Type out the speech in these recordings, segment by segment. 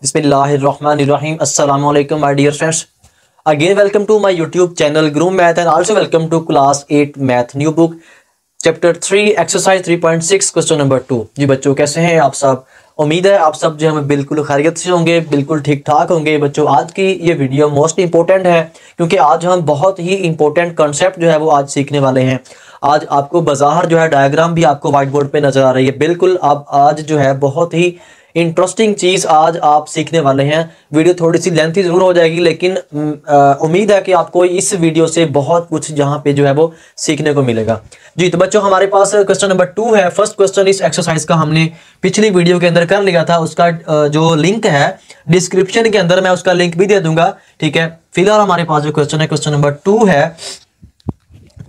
Bismillahirrahmanirrahim. Assalamu alaikum, my dear friends. Again, welcome to my YouTube channel Groom Math, and also welcome to class 8 Math new book chapter 3 exercise 3.6 question number 2. जी बच्चों, कैसे हैं आप सब? उम्मीद है आप सब जो है बिल्कुल खैरियत से होंगे, बिल्कुल ठीक ठाक होंगे। बच्चों, आज की ये वीडियो मोस्ट इंपॉर्टेंट है क्योंकि आज हम बहुत ही इंपॉर्टेंट कॉन्सेप्ट जो है वो आज सीखने वाले हैं। आज आपको बाज़ार जो है डायग्राम भी आपको व्हाइट बोर्ड पे नजर आ रही है। बिल्कुल आप आज जो है बहुत ही इंटरेस्टिंग चीज़ आज आप सीखने वाले हैं। वीडियो थोड़ी सी लेंथी ज़रूर हो जाएगी, लेकिन उम्मीद है कि आपको इस वीडियो से बहुत कुछ जहाँ पे जो है वो सीखने को मिलेगा। जी तो बच्चों, हमारे पास क्वेश्चन नंबर 2 है। फर्स्ट क्वेश्चन इस एक्सरसाइज का हमने पिछली वीडियो के अंदर कर लिया था। उसका जो लिंक है डिस्क्रिप्शन के अंदर, मैं उसका लिंक भी दे दूंगा। ठीक है, फिलहाल हमारे पास जो क्वेश्चन है क्वेश्चन नंबर 2 है,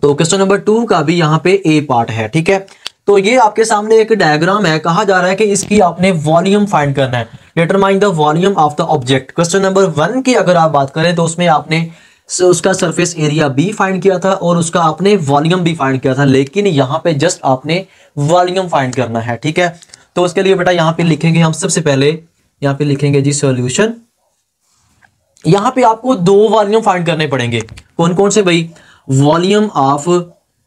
तो क्वेश्चन नंबर 2 का भी यहाँ पे ए पार्ट है। ठीक है, तो ये आपके सामने एक डायग्राम है। कहा जा रहा है कि इसकी आपने वॉल्यूम फाइंड करना है। Determine the volume of the object. Question number 1 की अगर आप बात करें तो उसमें आपने उसका सरफेस एरिया भी फाइंड किया था और उसका आपने वॉल्यूम भी फाइंड किया था, लेकिन यहाँ पे जस्ट आपने वॉल्यूम फाइंड करना है। ठीक है, तो उसके लिए बेटा यहाँ पे लिखेंगे हम सबसे पहले, यहाँ पे लिखेंगे जी सॉल्यूशन। यहाँ पे आपको 2 वॉल्यूम फाइंड करने पड़ेंगे। कौन कौन से भाई? वॉल्यूम ऑफ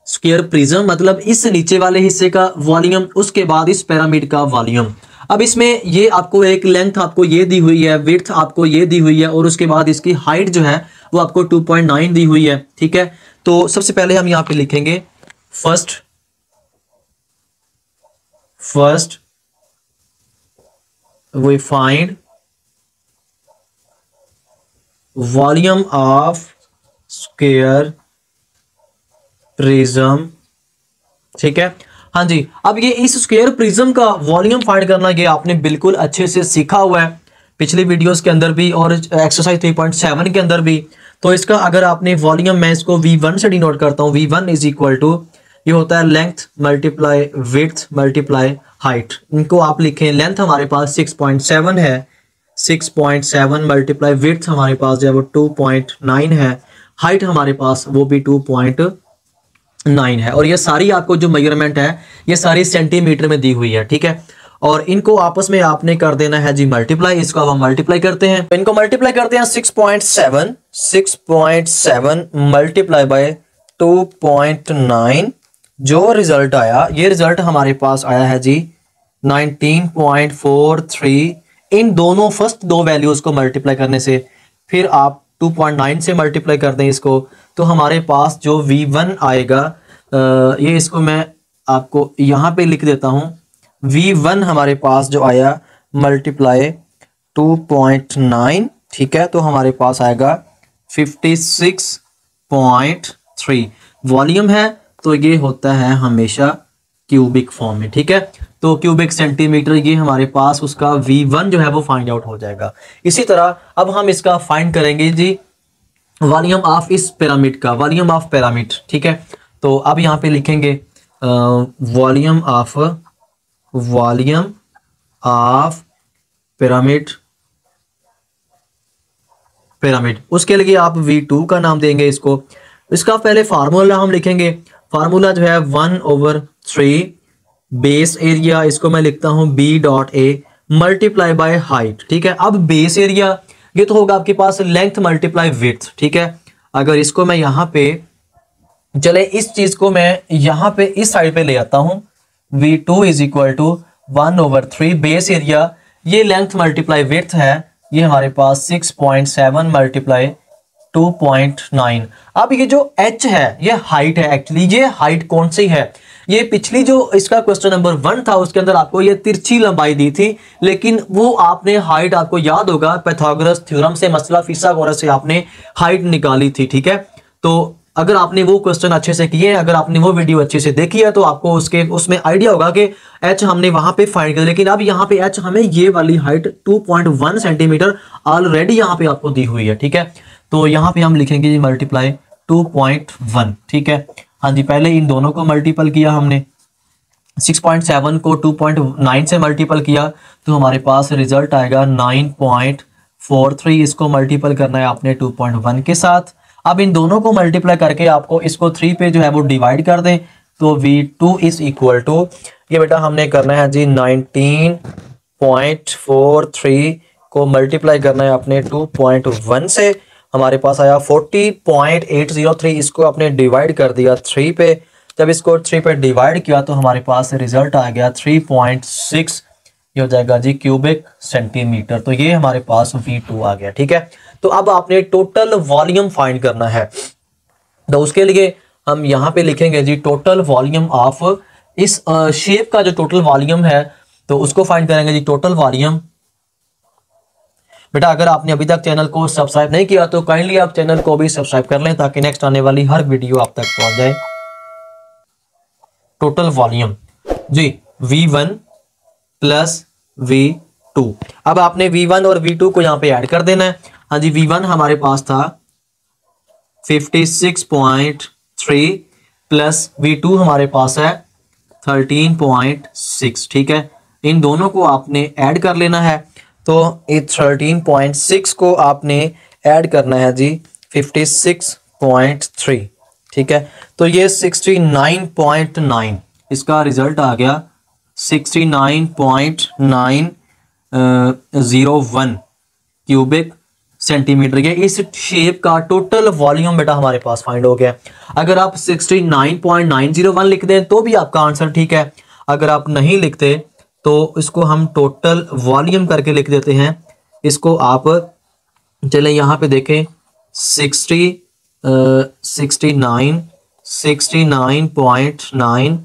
स्क्वायर प्रिज्म, मतलब इस नीचे वाले हिस्से का वॉल्यूम, उसके बाद इस पिरामिड का वॉल्यूम। अब इसमें ये आपको एक लेंथ आपको ये दी हुई है, विड्थ आपको ये दी हुई है, और उसके बाद इसकी हाइट जो है वो आपको 2.9 दी हुई है। ठीक है, तो सबसे पहले हम यहाँ पे लिखेंगे first we find volume of square prism. ठीक है, हाँ जी। अब ये इस स्क्वायर प्रिज्म का वॉल्यूम फाइंड करना ये आपने बिल्कुल अच्छे से सीखा हुआ है पिछली वीडियोस के अंदर भी और एक्सरसाइज 3.7 के अंदर भी। तो इसका अगर आपने वॉल्यूम, मैं इसको V1 से डिनोट करता हूँ। V1 इज इक्वल टू, ये होता है length multiply width multiply height. इनको आप लिखें, लेंथ हमारे पास 6.7 है, 6.7 मल्टीप्लाई विड्थ हमारे पास जो है वो 2.9 है, हाइट हमारे पास वो भी 2.9 है, और ये सारी आपको जो मेजरमेंट है ये सारी सेंटीमीटर में दी हुई है। ठीक है, और इनको आपस में आपने कर देना है जी मल्टीप्लाई। इसको अब हम मल्टीप्लाई करते हैं, इनको मल्टीप्लाई करते हैं। 6.7 मल्टीप्लाई बाय 2.9, जो रिजल्ट आया, ये रिजल्ट हमारे पास आया है जी 19.43। इन दोनों फर्स्ट 2 वैल्यूज को मल्टीप्लाई करने से, फिर आप 2.9 से मल्टीप्लाई कर दें इसको, तो हमारे पास जो V1 आएगा, ये इसको मैं आपको यहाँ पे लिख देता हूँ। V1 हमारे पास जो आया मल्टीप्लाई 2.9, ठीक है, तो हमारे पास आएगा 56.3। वॉल्यूम है तो ये होता है हमेशा क्यूबिक फॉर्म में। ठीक है, तो क्यूबिक सेंटीमीटर, ये हमारे पास उसका V1 जो है वो फाइंड आउट हो जाएगा। इसी तरह अब हम इसका फाइंड करेंगे जी वॉल्यूम ऑफ इस पिरामिड का, वॉल्यूम ऑफ पिरामिड। ठीक है, तो अब यहाँ पे लिखेंगे वॉल्यूम ऑफ पिरामिड। उसके लिए आप V2 का नाम देंगे इसको। इसका पहले फार्मूला हम लिखेंगे। फार्मूला जो है 1/3 बेस एरिया, इसको मैं लिखता हूं B.A मल्टीप्लाई बाय हाइट। ठीक है, अब बेस एरिया ये तो होगा आपके पास लेंथ मल्टीप्लाई विड्थ। ठीक है, अगर इसको मैं यहाँ पे, चले इस चीज को मैं यहाँ पे इस साइड पे ले आता हूं। V2 is equal to 1/3 base area, ये लेंथ मल्टीप्लाई विड्थ है, ये हमारे पास 6.7 मल्टीप्लाई 2.9। अब ये जो h है ये हाइट है। एक्चुअली ये हाइट कौन सी है? ये पिछली जो इसका क्वेश्चन नंबर 1 था उसके अंदर आपको ये तिरछी लंबाई दी थी, लेकिन वो आपने हाइट, आपको याद होगा पाइथागोरस थ्योरम से, मसला फिसागोरस से आपने हाइट निकाली थी। ठीक है, तो अगर आपने वो क्वेश्चन अच्छे से किए, अगर आपने वो वीडियो अच्छे से देखी है तो आपको उसमें आइडिया होगा कि h हमने वहां पे फाइंड किया, लेकिन अब यहाँ पे h हमें ये वाली हाइट 2.1 सेंटीमीटर ऑलरेडी यहाँ पे आपको दी हुई है। ठीक है, तो यहाँ पे हम लिखेंगे जी मल्टीप्लाई 2.1। ठीक है, हाँ जी, पहले इन दोनों को मल्टीपल किया हमने, 6.7 को 2.9 से मल्टीपल किया तो हमारे पास रिजल्ट आएगा 9.43। इसको मल्टीपल करना है आपने 2.1 के साथ। अब इन दोनों को मल्टीप्लाई करके आपको इसको 3 पे जो है वो डिवाइड कर दें, तो V2 इज इक्वल टू, ये बेटा हमने करना है जी 19.43 को मल्टीप्लाई करना है आपने 2.1 से, हमारे पास आया 40.803। इसको आपने डिवाइड कर दिया 3 पे, जब इसको 3 पे डिवाइड किया तो हमारे पास रिजल्ट आ गया 3.6, ये हो जाएगा जी क्यूबिक सेंटीमीटर। तो ये हमारे पास V2 आ गया। ठीक है, तो अब आपने टोटल वॉल्यूम फाइंड करना है, तो उसके लिए हम यहाँ पे लिखेंगे जी टोटल वॉल्यूम ऑफ इस शेप का जो टोटल वॉल्यूम है, तो उसको फाइंड करेंगे जी टोटल वॉल्यूम। बेटा अगर आपने अभी तक चैनल को सब्सक्राइब नहीं किया तो काइंडली आप चैनल को भी सब्सक्राइब कर लें ताकि नेक्स्ट आने वाली हर वीडियो आप तक पहुंच जाए। टोटल वॉल्यूम जी V1 प्लस V2। अब आपने V1 और V2 को यहां पे ऐड कर देना है। हाँ जी, V1 हमारे पास था 56.3 प्लस V2 हमारे पास है 13.6। ठीक है, इन दोनों को आपने ऐड कर लेना है। तो इस 13.6 को आपने ऐड करना है जी 56.3। ठीक है, तो ये 69.9, इसका रिजल्ट आ गया 69.901 क्यूबिक सेंटीमीटर। के इस शेप का टोटल वॉल्यूम बेटा हमारे पास फाइंड हो गया। अगर आप 69.901 लिख दें तो भी आपका आंसर ठीक है, अगर आप नहीं लिखते तो इसको हम टोटल वॉल्यूम करके लिख देते हैं। इसको आप चलें यहाँ पे देखें 69.9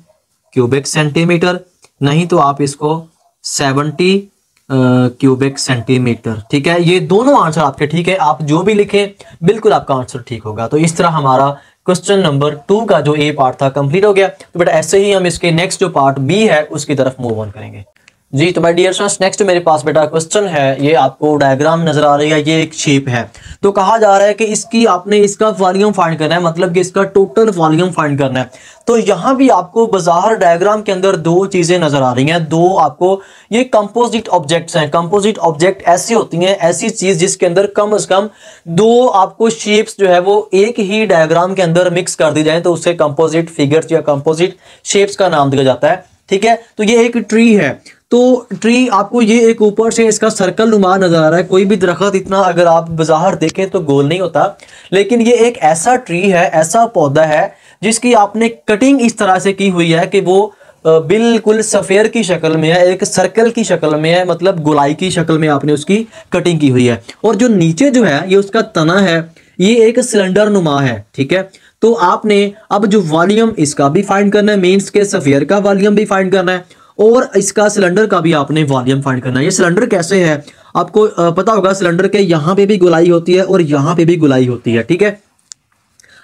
क्यूबिक सेंटीमीटर, नहीं तो आप इसको 70 क्यूबिक सेंटीमीटर। ठीक है, ये दोनों आंसर आपके ठीक है, आप जो भी लिखें बिल्कुल आपका आंसर ठीक होगा। तो इस तरह हमारा क्वेश्चन नंबर 2 का जो ए पार्ट था कंप्लीट हो गया। तो बेटा ऐसे ही हम इसके नेक्स्ट जो पार्ट बी है उसकी तरफ मूव ऑन करेंगे जी। तो माय डियर स्टूडेंट्स, नेक्स्ट मेरे पास बेटा क्वेश्चन है, ये आपको डायग्राम नजर आ रही है, ये एक शेप है। तो कहा जा रहा है कि इसकी आपने इसका वॉल्यूम फाइंड करना है, मतलब कि इसका टोटल वॉल्यूम फाइंड करना है। तो यहाँ भी आपको बाजार डायग्राम के अंदर दो चीजें नजर आ रही हैं, दो आपको ये कंपोजिट ऑब्जेक्ट्स हैं। कंपोजिट ऑब्जेक्ट ऐसी होती हैं, ऐसी चीज जिसके अंदर कम से कम दो आपको शेप्स जो है वो एक ही डायग्राम के अंदर मिक्स कर दी जाए तो उससे कंपोजिट फिगर्स या कंपोजिट शेप्स का नाम दिया जाता है। ठीक है, तो ये एक ट्री है, तो ट्री आपको ये एक ऊपर से इसका सर्कल नुमा नजर आ रहा है। कोई भी दरख्त इतना अगर आप बाहर देखें तो गोल नहीं होता, लेकिन ये एक ऐसा ट्री है, ऐसा पौधा है जिसकी आपने कटिंग इस तरह से की हुई है कि वो बिल्कुल सफेयर की शक्ल में है, एक सर्कल की शक्ल में है, मतलब गोलाई की शक्ल में आपने उसकी कटिंग की हुई है। और जो नीचे जो है ये उसका तना है, ये एक सिलेंडर नुमा है। ठीक है, तो आपने अब जो वॉल्यूम इसका भी फाइंड करना है, मीन्स के सफेयर का वॉल्यूम भी फाइंड करना है और इसका सिलेंडर का भी आपने वॉल्यूम फाइंड करना है। ये सिलेंडर कैसे है आपको पता होगा, सिलेंडर के यहाँ पे भी गोलाई होती है और यहाँ पे भी गोलाई होती है। ठीक है,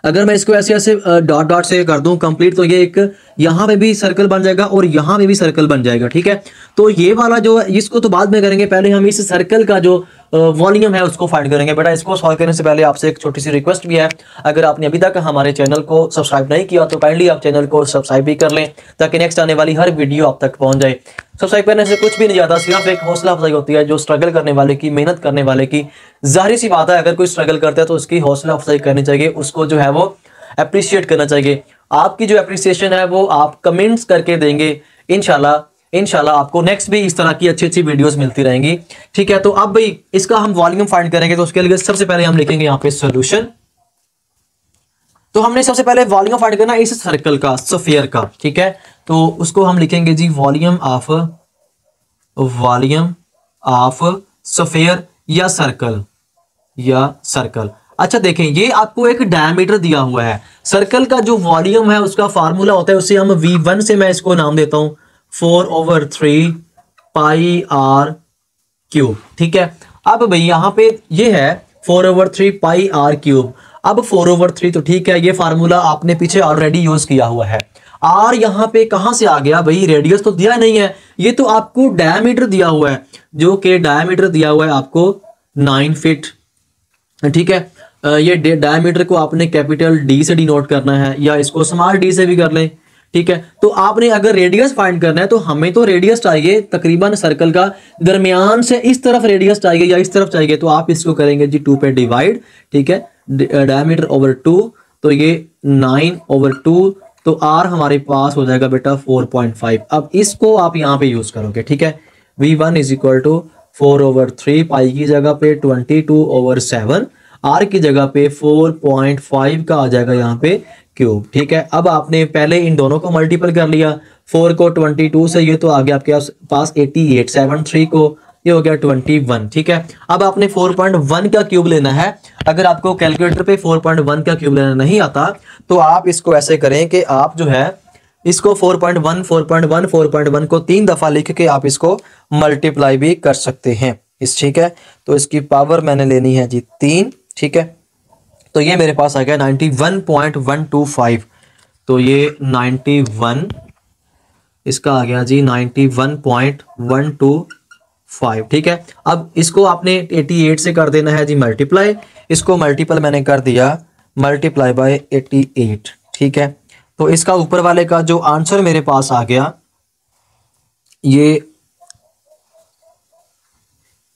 अगर मैं इसको ऐसे ऐसे डॉट डॉट से कर दूं कंप्लीट, तो ये एक यहाँ पे भी सर्कल बन जाएगा और यहाँ पे भी सर्कल बन जाएगा। ठीक है, तो ये वाला जो इसको तो बाद में करेंगे, पहले हम इस सर्कल का जो वॉल्यूम है उसको फाइंड करेंगे। बेटा इसको सॉल्व करने से पहले आपसे एक छोटी सी रिक्वेस्ट भी है, अगर आपने अभी तक हमारे चैनल को सब्सक्राइब नहीं किया तो काइंडली आप चैनल को सब्सक्राइब भी कर लें ताकि नेक्स्ट आने वाली हर वीडियो आप तक पहुंच जाए। सब्सक्राइब करने से कुछ भी नहीं जाता, सिर्फ एक हौसला अफजाई होती है जो स्ट्रगल करने वाले की, मेहनत करने वाले की। जाहिर सी बात है अगर कोई स्ट्रगल करता है तो उसकी हौसला अफजाई करनी चाहिए, उसको जो है वो अप्रिशिएट करना चाहिए। आपकी जो अप्रिसिएशन है वो आप कमेंट्स करके देंगे, इंशाल्लाह आपको नेक्स्ट भी इस तरह की अच्छी अच्छी वीडियोस मिलती रहेंगी। ठीक है, तो अब भाई इसका हम वॉल्यूम फाइंड करेंगे, तो उसके लिए सबसे पहले हम लिखेंगे यहाँ पे सॉल्यूशन। तो हमने सबसे पहले वॉल्यूम फाइंड करना इस सर्कल का, स्फीयर का। ठीक है, तो उसको हम लिखेंगे जी वॉल्यूम ऑफ स्फीयर या सर्कल। अच्छा देखें, ये आपको एक डायमीटर दिया हुआ है। सर्कल का जो वॉल्यूम है उसका फार्मूला होता है, उसे हम V1 से मैं इसको नाम देता हूं 4/3 पाई r क्यूब। ठीक है, अब भाई यहाँ पे ये है 4/3 पाई r क्यूब। अब 4/3 तो ठीक है, ये फार्मूला आपने पीछे ऑलरेडी यूज किया हुआ है। r यहाँ पे कहां से आ गया भाई, रेडियस तो दिया नहीं है, ये तो आपको डायमीटर दिया हुआ है, जो कि डायमीटर दिया हुआ है आपको 9 फीट। ठीक है, ये डायमीटर को आपने कैपिटल D से डिनोट करना है या इसको स्मॉल d से भी कर लें। ठीक है, तो आपने अगर रेडियस फाइंड करना है तो हमें तो रेडियस चाहिए तकरीबन सर्कल का दरमियान से इस तरफ रेडियस चाहिए या इस तरफ चाहिए, तो आप इसको करेंगे जी 2 पे डिवाइड। ठीक है, डायमीटर ओवर 2, तो ये 9/2, तो r हमारे पास हो जाएगा बेटा 4.5। अब इसको आप यहाँ पे यूज करोगे। ठीक है, V1 = 4/3, पाई की जगह पे 22/7, आर की जगह पे 4.5 का आ जाएगा यहाँ पे क्यूब। ठीक है, अब आपने पहले इन दोनों को मल्टीपल कर लिया, 4 को 22 से, ये तो आ गया आपके पास 88, 7 3 को ये हो गया 21। ठीक है, अब आपने 4.1 का क्यूब लेना है। अगर आपको कैलकुलेटर पे 4.1 का क्यूब लेना नहीं आता तो आप इसको ऐसे करें कि आप जो है इसको 4.1 4.1 4.1 को 3 दफा लिख के आप इसको मल्टीप्लाई भी कर सकते हैं इस। ठीक है, तो इसकी पावर मैंने लेनी है जी 3। ठीक है, तो ये मेरे पास आ गया 91.125। तो ये 91, इसका आ गया जी 91.125। ठीक है, अब इसको आपने 88 से कर देना है जी मल्टीप्लाई। इसको मल्टीपल मैंने कर दिया, मल्टीप्लाई बाय 88। ठीक है, तो इसका ऊपर वाले का जो आंसर मेरे पास आ गया ये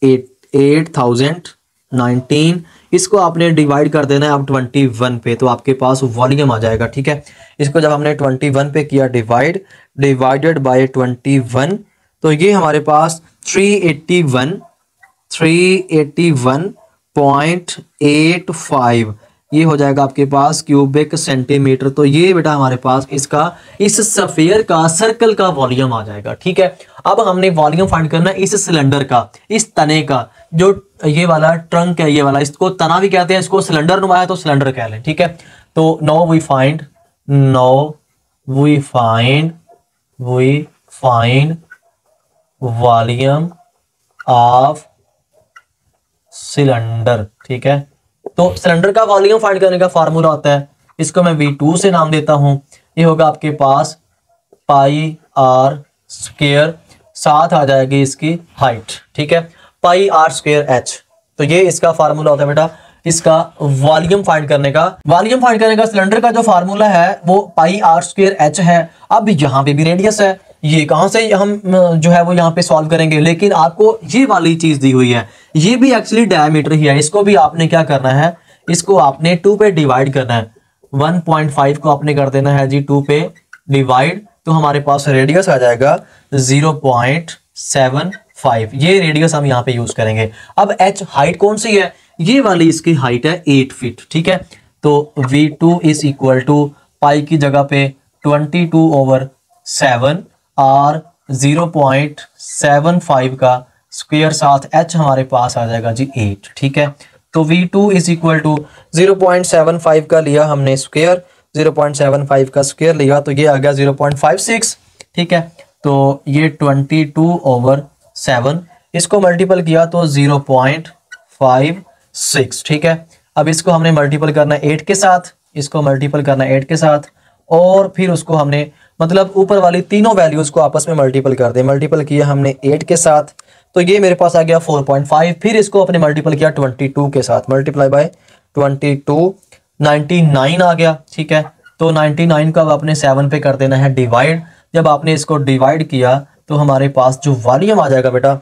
8019। इसको आपने डिवाइड कर देना है अब 21 पे, तो आपके पास वॉल्यूम आ जाएगा। ठीक है, इसको जब हमने 21 पे किया डिवाइडेड बाय 21, तो ये हमारे पास 381.85 ये हो जाएगा आपके पास क्यूबिक सेंटीमीटर। तो ये बेटा हमारे पास इसका इस स्फीयर का सर्कल का वॉल्यूम आ जाएगा। ठीक है, अब हमने वॉल्यूम फाइंड करना है इस सिलेंडर का, इस तने का, जो ये वाला ट्रंक है, ये वाला, इसको तना भी कहते हैं, इसको सिलेंडर नुमा है तो सिलेंडर कह लें। ठीक है, तो now we find volume of cylinder. ठीक है, तो सिलेंडर का वॉल्यूम फाइंड करने का फार्मूला होता है, इसको मैं V2 से नाम देता हूं। ये होगा आपके पास पाई आर स्क्वायर, साथ आ जाएगी इसकी हाइट। ठीक है, पाई आर स्क्वायर एच। तो ये इसका फार्मूला होता है बेटा इसका वॉल्यूम फाइंड करने का। वॉल्यूम फाइंड करने का सिलेंडर का जो फार्मूला है वो पाई आर स्क्वायर एच है। अब यहाँ पे भी रेडियस है, ये कहां से हम जो है वो यहाँ पे सॉल्व करेंगे, लेकिन आपको ये वाली चीज दी हुई है, ये भी एक्चुअली डायमीटर ही है। इसको भी आपने क्या करना है, इसको आपने 2 पे डिवाइड करना है। 1.5 को आपने कर देना है जी 2 पे डिवाइड, तो हमारे पास रेडियस आ जाएगा 0.75। ये रेडियस हम यहाँ पे यूज करेंगे। अब एच हाइट कौन सी है, ये वाली इसकी हाइट है 8 फीट। ठीक है, तो V2 इज इक्वल टू पाई की जगह पे 22/7 और 0.75 का स्क्वायर, साथ h हमारे पास आ जाएगा जी 8। ठीक है, तो V2 इज इक्वल टू 0.75 का लिया हमने स्क्वायर, 0.75 का स्क्वायर लिया तो ये आ गया 0.56। ठीक है, तो ये 22/7, इसको मल्टीपल किया तो 0.56। ठीक है, अब इसको हमने मल्टीपल करना है 8 के साथ, इसको मल्टीपल करना है 8 के साथ, और फिर उसको हमने मतलब ऊपर वाली तीनों वैल्यूज को आपस में मल्टीपल कर दे। मल्टीपल किया हमने 8 के साथ, तो ये मेरे पास आ गया 4.5। फिर इसको अपने मल्टीपल किया 22 के साथ, मल्टीप्लाई बाय 22, 99 आ गया। ठीक है, तो 99 का आपने 7 पे कर देना है डिवाइड। जब आपने इसको डिवाइड किया तो हमारे पास जो वॉल्यूम आ जाएगा बेटा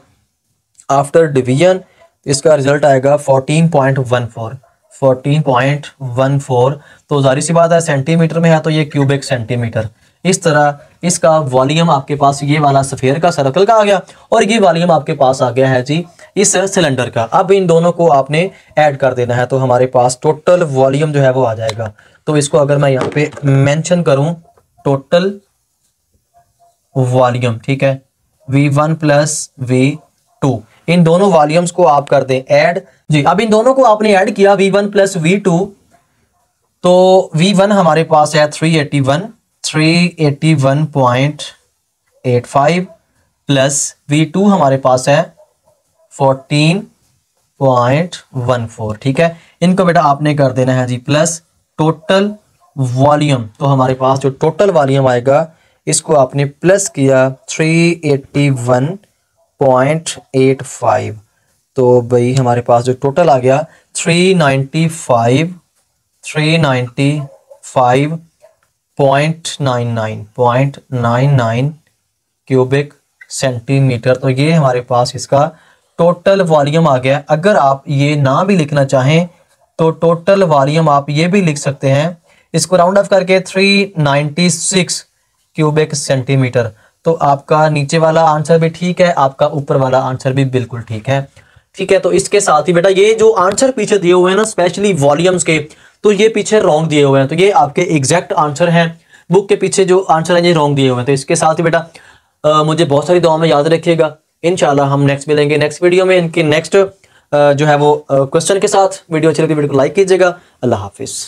आफ्टर डिवीजन, इसका रिजल्ट आएगा 14.14। तो जाहिर सी बात है सेंटीमीटर में है तो ये क्यूबिक सेंटीमीटर। इस तरह इसका वॉल्यूम आपके पास ये वाला सफेयर का सर्कल का आ गया, और ये वॉल्यूम आपके पास आ गया है जी इस सिलेंडर का। अब इन दोनों को आपने ऐड कर देना है, तो हमारे पास टोटल वॉल्यूम जो है वो आ जाएगा। तो इसको अगर मैं यहाँ पे मेंशन करूं, टोटल वॉल्यूम, ठीक है, V1 प्लस V2, इन दोनों वॉल्यूम्स को आप कर दें ऐड जी। अब इन दोनों को आपने ऐड किया V1 प्लस V2, तो V1 हमारे पास है 381.85 प्लस V2 हमारे पास है 14.14। ठीक है, इनको बेटा आपने कर देना है जी प्लस टोटल वॉल्यूम। तो हमारे पास जो टोटल वॉल्यूम आएगा इसको आपने प्लस किया 381.85, तो भाई हमारे पास जो टोटल आ गया 395.99 क्यूबिक सेंटीमीटर। तो ये हमारे पास इसका टोटल वॉल्यूम आ गया। अगर आप ये ना भी लिखना चाहें तो टोटल वॉल्यूम आप ये भी लिख सकते हैं, इसको राउंड ऑफ करके 396 क्यूबिक सेंटीमीटर। तो आपका नीचे वाला आंसर भी ठीक है, आपका ऊपर वाला आंसर भी बिल्कुल ठीक है। ठीक है, तो इसके साथ ही बेटा ये जो आंसर पीछे दिए हुए हैं ना स्पेशली वॉल्यूम्स के, तो ये पीछे रॉन्ग दिए हुए हैं, तो ये आपके एग्जैक्ट आंसर हैं। बुक के पीछे जो आंसर है ये रॉन्ग दिए हुए हैं। तो इसके साथ ही बेटा मुझे बहुत सारी दुआ में याद रखिएगा। इंशाल्लाह हम नेक्स्ट मिलेंगे नेक्स्ट वीडियो में, इनके नेक्स्ट जो है वो क्वेश्चन के साथ। वीडियो अच्छी लगी वीडियो को लाइक कीजिएगा। अल्लाह हाफिज़।